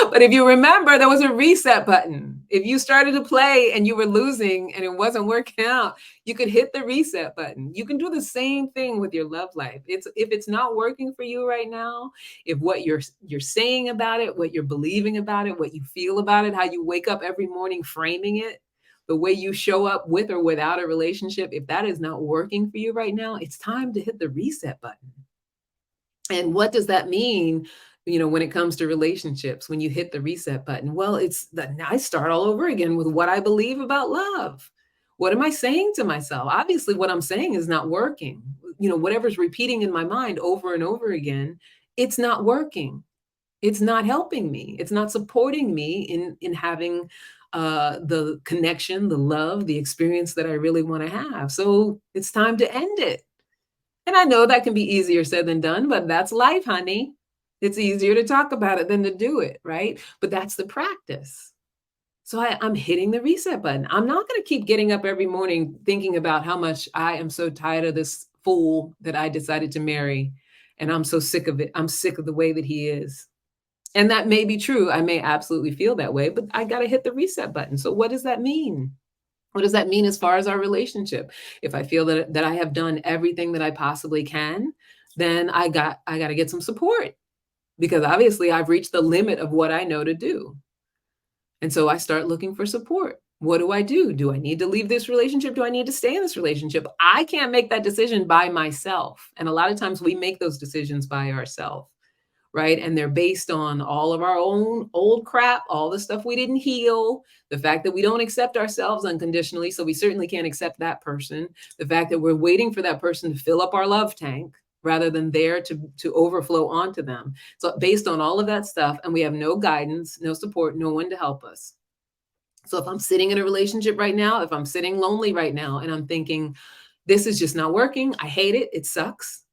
S1: But if you remember, there was a reset button. If you started to play and you were losing and it wasn't working out, you could hit the reset button. You can do the same thing with your love life. If it's not working for you right now, if what you're saying about it, what you're believing about it, what you feel about it, how you wake up every morning framing it, the way you show up with or without a relationship, if that is not working for you right now, it's time to hit the reset button. And what does that mean, when it comes to relationships, when you hit the reset button? Well, it's that I start all over again with what I believe about love. What am I saying to myself? Obviously, what I'm saying is not working. Whatever's repeating in my mind over and over again, it's not working. It's not helping me. It's not supporting me in having the connection, the love, the experience that I really want to have. So it's time to end it. And I know that can be easier said than done, but that's life, honey. It's easier to talk about it than to do it, right? But that's the practice. So I'm hitting the reset button. I'm not going to keep getting up every morning thinking about how much I am so tired of this fool that I decided to marry. And I'm so sick of it. I'm sick of the way that he is. And that may be true. I may absolutely feel that way, but I got to hit the reset button. So what does that mean? What does that mean as far as our relationship? If I feel that I have done everything that I possibly can, then I got to get some support, because obviously I've reached the limit of what I know to do. And so I start looking for support. What do I do? Do I need to leave this relationship? Do I need to stay in this relationship? I can't make that decision by myself. And a lot of times we make those decisions by ourselves. Right. And they're based on all of our own old crap, all the stuff we didn't heal, the fact that we don't accept ourselves unconditionally. So we certainly can't accept that person. The fact that we're waiting for that person to fill up our love tank rather than there to overflow onto them. So based on all of that stuff, and we have no guidance, no support, no one to help us. So if I'm sitting in a relationship right now, if I'm sitting lonely right now and I'm thinking, this is just not working, I hate it, it sucks,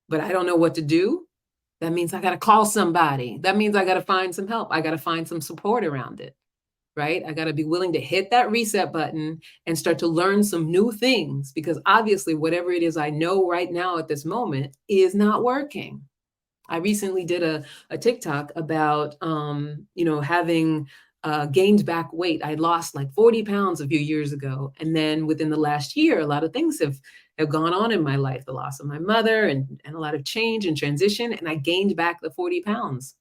S1: but I don't know what to do. That means I got to call somebody. That means I got to find some help. I got to find some support around it, right? I got to be willing to hit that reset button and start to learn some new things, because obviously whatever it is I know right now at this moment is not working. I recently did a TikTok about, having gained back weight. I lost like 40 pounds a few years ago. And then within the last year, a lot of things have gone on in my life, the loss of my mother and a lot of change and transition. And I gained back the 40 pounds.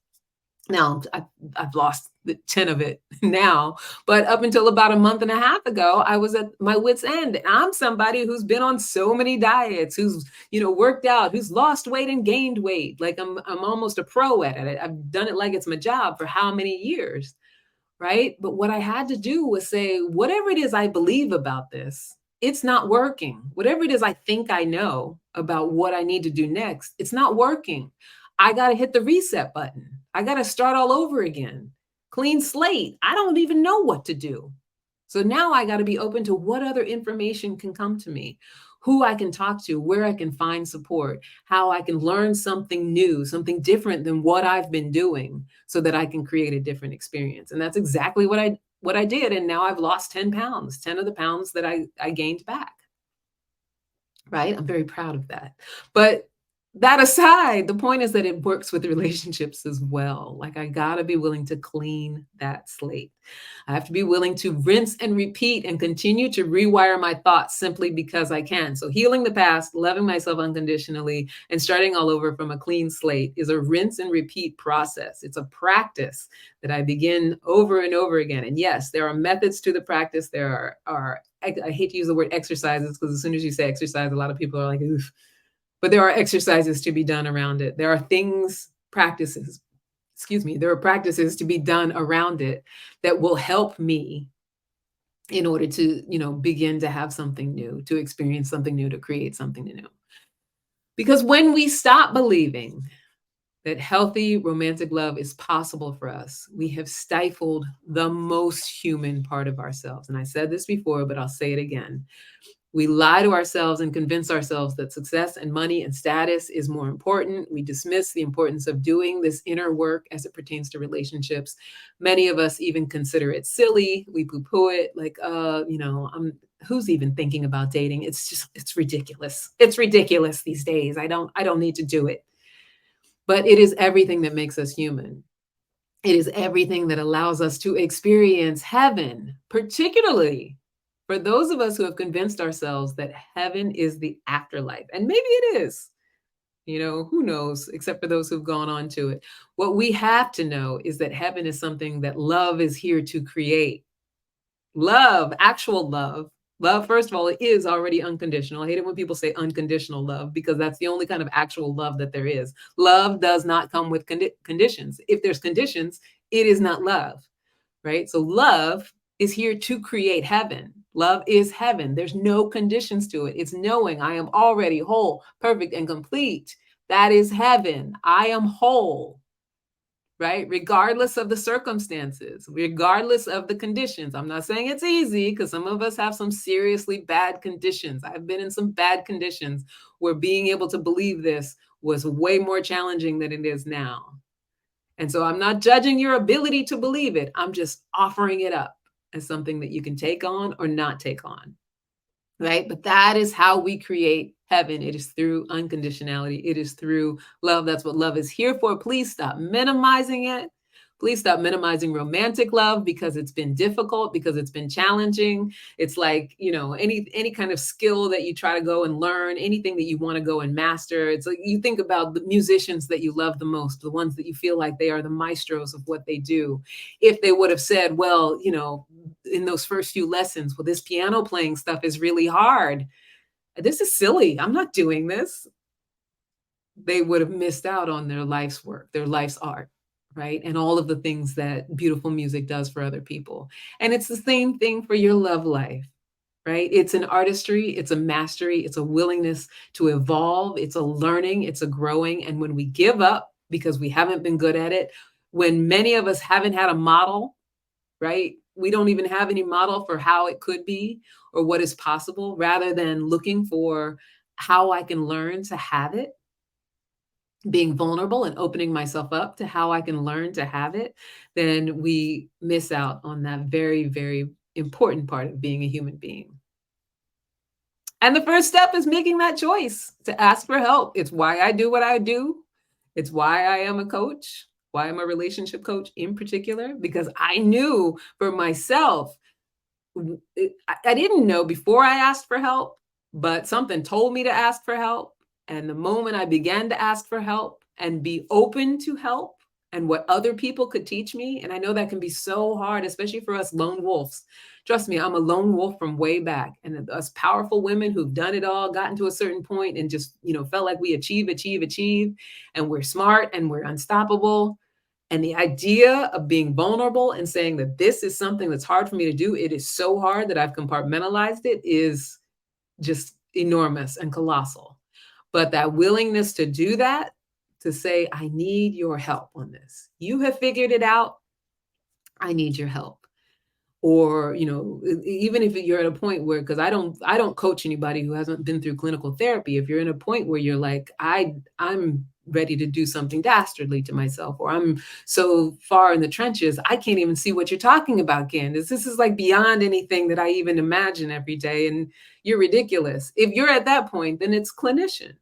S1: Now I've lost 10 of it now, but up until about a month and a half ago, I was at my wit's end. I'm somebody who's been on so many diets, who's, worked out, who's lost weight and gained weight. Like I'm almost a pro at it. I've done it like it's my job for how many years. right? But what I had to do was say, whatever it is I believe about this, it's not working. Whatever it is I think I know about what I need to do next, it's not working. I got to hit the reset button. I got to start all over again. Clean slate. I don't even know what to do. So now I got to be open to what other information can come to me, who I can talk to, where I can find support, how I can learn something new, something different than what I've been doing so that I can create a different experience. And that's exactly what I did. And now I've lost 10 pounds, 10 of the pounds that I gained back. Right? I'm very proud of that. But that aside, the point is that it works with relationships as well. Like I got to be willing to clean that slate. I have to be willing to rinse and repeat and continue to rewire my thoughts simply because I can. So healing the past, loving myself unconditionally, and starting all over from a clean slate is a rinse and repeat process. It's a practice that I begin over and over again. And yes, there are methods to the practice. There are I hate to use the word exercises because as soon as you say exercise, a lot of people are like, oof. But there are exercises to be done around it. There are there are practices to be done around it that will help me in order to, begin to have something new, to experience something new, to create something new. Because when we stop believing that healthy romantic love is possible for us, we have stifled the most human part of ourselves. And I said this before, but I'll say it again. We lie to ourselves and convince ourselves that success and money and status is more important. We dismiss the importance of doing this inner work as it pertains to relationships. Many of us even consider it silly. We poo-poo it like, who's even thinking about dating? It's ridiculous. It's ridiculous these days. I don't need to do it. But it is everything that makes us human. It is everything that allows us to experience heaven, particularly for those of us who have convinced ourselves that heaven is the afterlife. And maybe it is, who knows, except for those who've gone on to it. What we have to know is that heaven is something that love is here to create. Love, actual love. Love, first of all, it is already unconditional. I hate it when people say unconditional love because that's the only kind of actual love that there is. Love does not come with conditions. If there's conditions, it is not love, right? So love is here to create heaven. Love is heaven. There's no conditions to it. It's knowing I am already whole, perfect, and complete. That is heaven. I am whole. Right? Regardless of the circumstances, regardless of the conditions. I'm not saying it's easy because some of us have some seriously bad conditions. I've been in some bad conditions where being able to believe this was way more challenging than it is now. And so I'm not judging your ability to believe it. I'm just offering it up as something that you can take on or not take on. Right? But that is how we create heaven. It is through unconditionality. It is through love. That's what love is here for. Please stop minimizing it. Please stop minimizing romantic love because it's been difficult, because it's been challenging. It's like, any kind of skill that you try to go and learn, anything that you want to go and master. It's like you think about the musicians that you love the most, the ones that you feel like they are the maestros of what they do. If they would have said, well, in those first few lessons, well, this piano playing stuff is really hard. This is silly. I'm not doing this. They would have missed out on their life's work, their life's art, right? And all of the things that beautiful music does for other people. And it's the same thing for your love life, right? It's an artistry, it's a mastery, it's a willingness to evolve, it's a learning, it's a growing. And when we give up because we haven't been good at it, when many of us haven't had a model, right? We don't even have any model for how it could be or what is possible, rather than looking for how I can learn to have it, being vulnerable and opening myself up to how I can learn to have it, then we miss out on that very, very important part of being a human being. And the first step is making that choice to ask for help. It's why I do what I do. It's why I am a coach, why I'm a relationship coach in particular, because I knew for myself, I didn't know before I asked for help, but something told me to ask for help. And the moment I began to ask for help and be open to help and what other people could teach me, and I know that can be so hard, especially for us lone wolves. Trust me, I'm a lone wolf from way back. And us powerful women who've done it all, gotten to a certain point and just, felt like we achieve, and we're smart and we're unstoppable. And the idea of being vulnerable and saying that this is something that's hard for me to do, it is so hard that I've compartmentalized it, is just enormous and colossal. But that willingness to do that, to say, I need your help on this. You have figured it out. I need your help. Or, even if you're at a point where, because I don't coach anybody who hasn't been through clinical therapy. If you're in a point where you're like, I'm ready to do something dastardly to myself, or I'm so far in the trenches, I can't even see what you're talking about, Candice. This is like beyond anything that I even imagine every day. And you're ridiculous. If you're at that point, then it's clinician,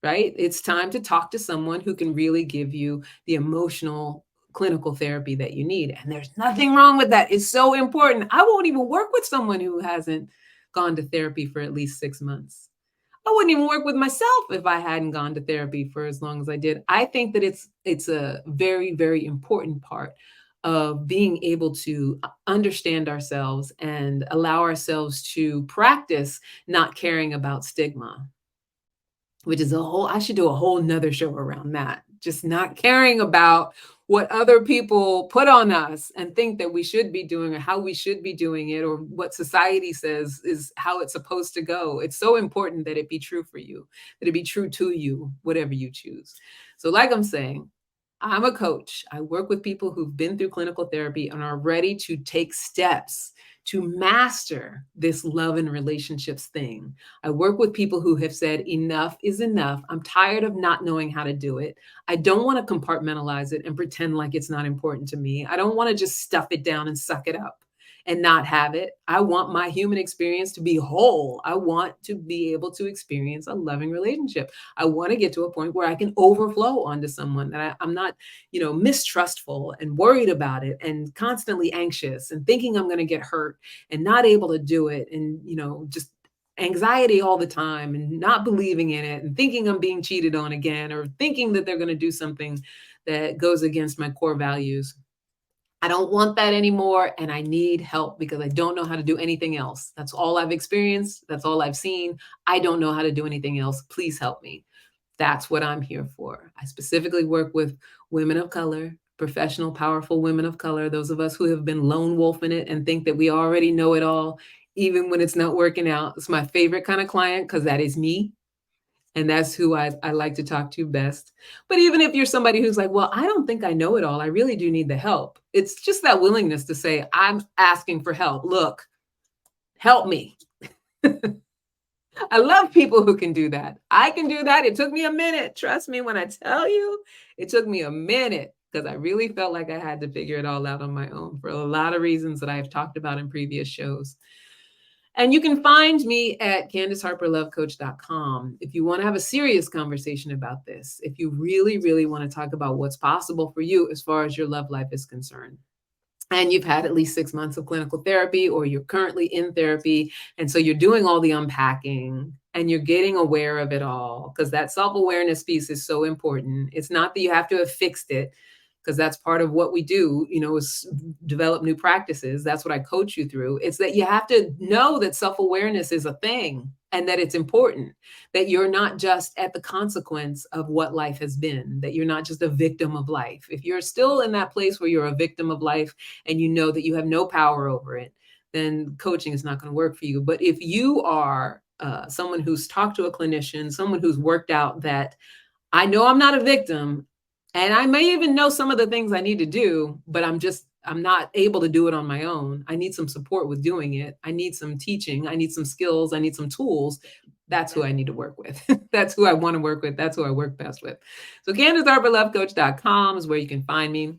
S1: right? It's time to talk to someone who can really give you the emotional clinical therapy that you need. And there's nothing wrong with that. It's so important. I won't even work with someone who hasn't gone to therapy for at least 6 months. I wouldn't even work with myself if I hadn't gone to therapy for as long as I did. I think that it's a very, very important part of being able to understand ourselves and allow ourselves to practice not caring about stigma, which is I should do a whole nother show around that. Just not caring about what other people put on us and think that we should be doing, or how we should be doing it, or what society says is how it's supposed to go. It's so important that it be true for you, that it be true to you, whatever you choose. So, like I'm saying, I'm a coach. I work with people who've been through clinical therapy and are ready to take steps to master this love and relationships thing. I work with people who have said, enough is enough. I'm tired of not knowing how to do it. I don't want to compartmentalize it and pretend like it's not important to me. I don't want to just stuff it down and suck it up and not have it. I want my human experience to be whole. I want to be able to experience a loving relationship. I want to get to a point where I can overflow onto someone, that I'm not, mistrustful and worried about it and constantly anxious and thinking I'm going to get hurt and not able to do it, and, just anxiety all the time and not believing in it and thinking I'm being cheated on again, or thinking that they're going to do something that goes against my core values. I don't want that anymore, and I need help because I don't know how to do anything else. That's all I've experienced. That's all I've seen. I don't know how to do anything else. Please help me. That's what I'm here for. I specifically work with women of color, professional, powerful women of color, those of us who have been lone wolfing it and think that we already know it all, even when it's not working out. It's my favorite kind of client because that is me. And that's who I like to talk to best. But even if you're somebody who's like, well, I don't think I know it all, I really do need the help. It's just that willingness to say, I'm asking for help. Look, help me. I love people who can do that. I can do that. It took me a minute. Trust me when I tell you, it took me a minute, because I really felt like I had to figure it all out on my own for a lot of reasons that I've talked about in previous shows. And you can find me at CandiceHarperLoveCoach.com if you want to have a serious conversation about this, if you really, really want to talk about what's possible for you as far as your love life is concerned. And you've had at least 6 months of clinical therapy, or you're currently in therapy. And so you're doing all the unpacking and you're getting aware of it all, because that self-awareness piece is so important. It's not that you have to have fixed it, because that's part of what we do, is develop new practices. That's what I coach you through. It's that you have to know that self-awareness is a thing and that it's important, that you're not just at the consequence of what life has been, that you're not just a victim of life. If you're still in that place where you're a victim of life and you know that you have no power over it, then coaching is not going to work for you. But if you are someone who's talked to a clinician, someone who's worked out that I know I'm not a victim, and I may even know some of the things I need to do, but I'm not able to do it on my own. I need some support with doing it. I need some teaching. I need some skills. I need some tools. That's who I need to work with. That's who I want to work with. That's who I work best with. So CandiceHarperLoveCoach.com is where you can find me.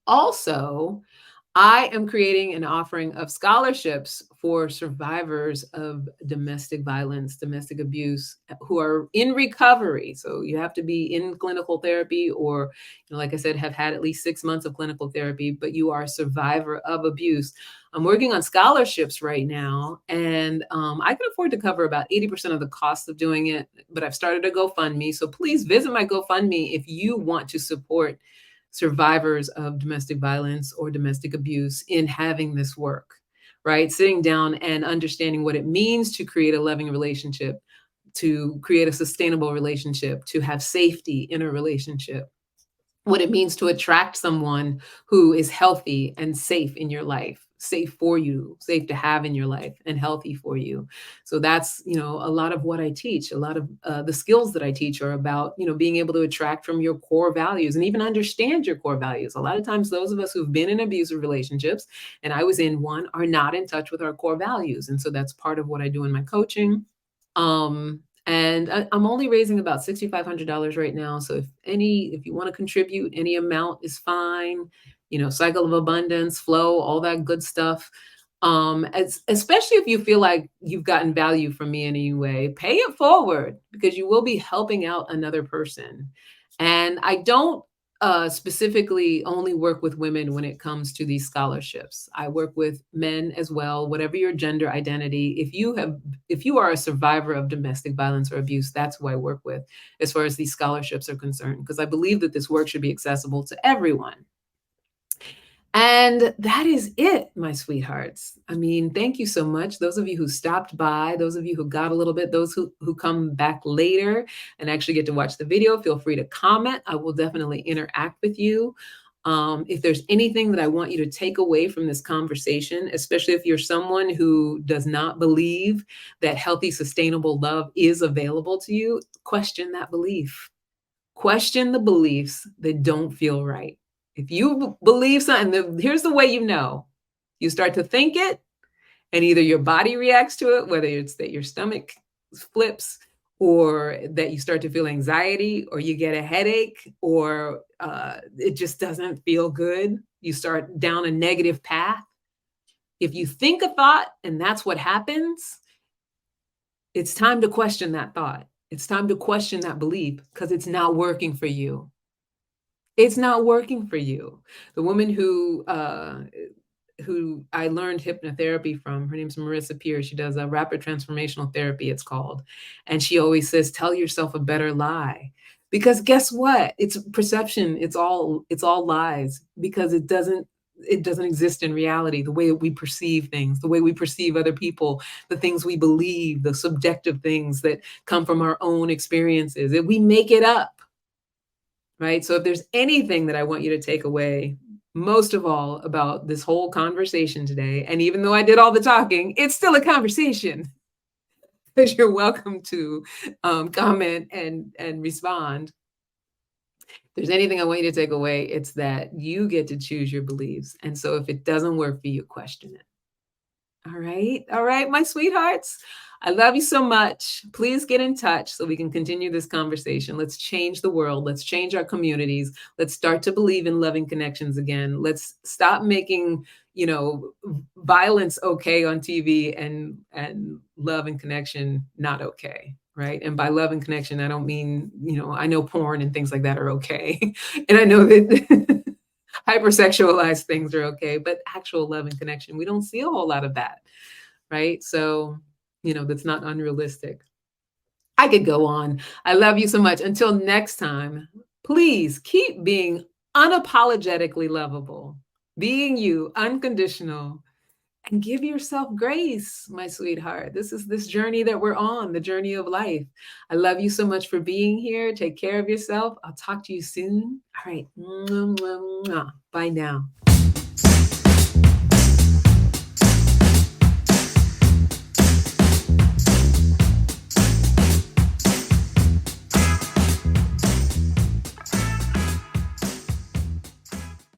S1: Also, I am creating an offering of scholarships for survivors of domestic violence, domestic abuse, who are in recovery. So you have to be in clinical therapy, or, like I said, have had at least 6 months of clinical therapy, but you are a survivor of abuse. I'm working on scholarships right now, and I can afford to cover about 80% of the cost of doing it, but I've started a GoFundMe. So please visit my GoFundMe if you want to support survivors of domestic violence or domestic abuse in having this work, right? Sitting down and understanding what it means to create a loving relationship, to create a sustainable relationship, to have safety in a relationship, what it means to attract someone who is healthy and safe in your life, safe for you, safe to have in your life, and healthy for you. So that's, a lot of what I teach. A lot of the skills that I teach are about, being able to attract from your core values and even understand your core values. A lot of times, those of us who've been in abusive relationships, and I was in one, are not in touch with our core values. And so that's part of what I do in my coaching. And I'm only raising about $6,500 right now. So if you want to contribute, any amount is fine. Cycle of abundance, flow, all that good stuff. Especially if you feel like you've gotten value from me in any way, pay it forward because you will be helping out another person. And I don't specifically only work with women when it comes to these scholarships. I work with men as well, whatever your gender identity. If you are a survivor of domestic violence or abuse, that's who I work with as far as these scholarships are concerned, because I believe that this work should be accessible to everyone. And that is it, my sweethearts. I mean, thank you so much. Those of you who stopped by, those of you who got a little bit, those who come back later and actually get to watch the video, feel free to comment. I will definitely interact with you. If there's anything that I want you to take away from this conversation, especially if you're someone who does not believe that healthy, sustainable love is available to you, question that belief. Question the beliefs that don't feel right. If you believe something, here's the way you know. You start to think it, and either your body reacts to it, whether it's that your stomach flips, or that you start to feel anxiety, or you get a headache, or it just doesn't feel good. You start down a negative path. If you think a thought and that's what happens, it's time to question that thought. It's time to question that belief because it's not working for you. It's not working for you. The woman who I learned hypnotherapy from, her name's Marissa Pierce. She does a rapid transformational therapy, it's called. And she always says, tell yourself a better lie. Because guess what? It's perception. It's all lies because it doesn't exist in reality. The way we perceive things, the way we perceive other people, the things we believe, the subjective things that come from our own experiences, that we make it up. Right? So if there's anything that I want you to take away, most of all about this whole conversation today, and even though I did all the talking, it's still a conversation. Because you're welcome to comment and respond. If there's anything I want you to take away, it's that you get to choose your beliefs. And so if it doesn't work for you, question it. All right, my sweethearts. I love you so much. Please get in touch so we can continue this conversation. Let's change the world. Let's change our communities. Let's start to believe in loving connections again. Let's stop making, violence okay on TV and love and connection not okay. Right. And by love and connection, I don't mean, I know porn and things like that are okay. And I know that hypersexualized things are okay, but actual love and connection, we don't see a whole lot of that, right? So, that's not unrealistic. I could go on. I love you so much. Until next time, please keep being unapologetically lovable, being you, unconditional, and give yourself grace, my sweetheart. This is this journey that we're on, the journey of life. I love you so much for being here. Take care of yourself. I'll talk to you soon. All right. Bye now.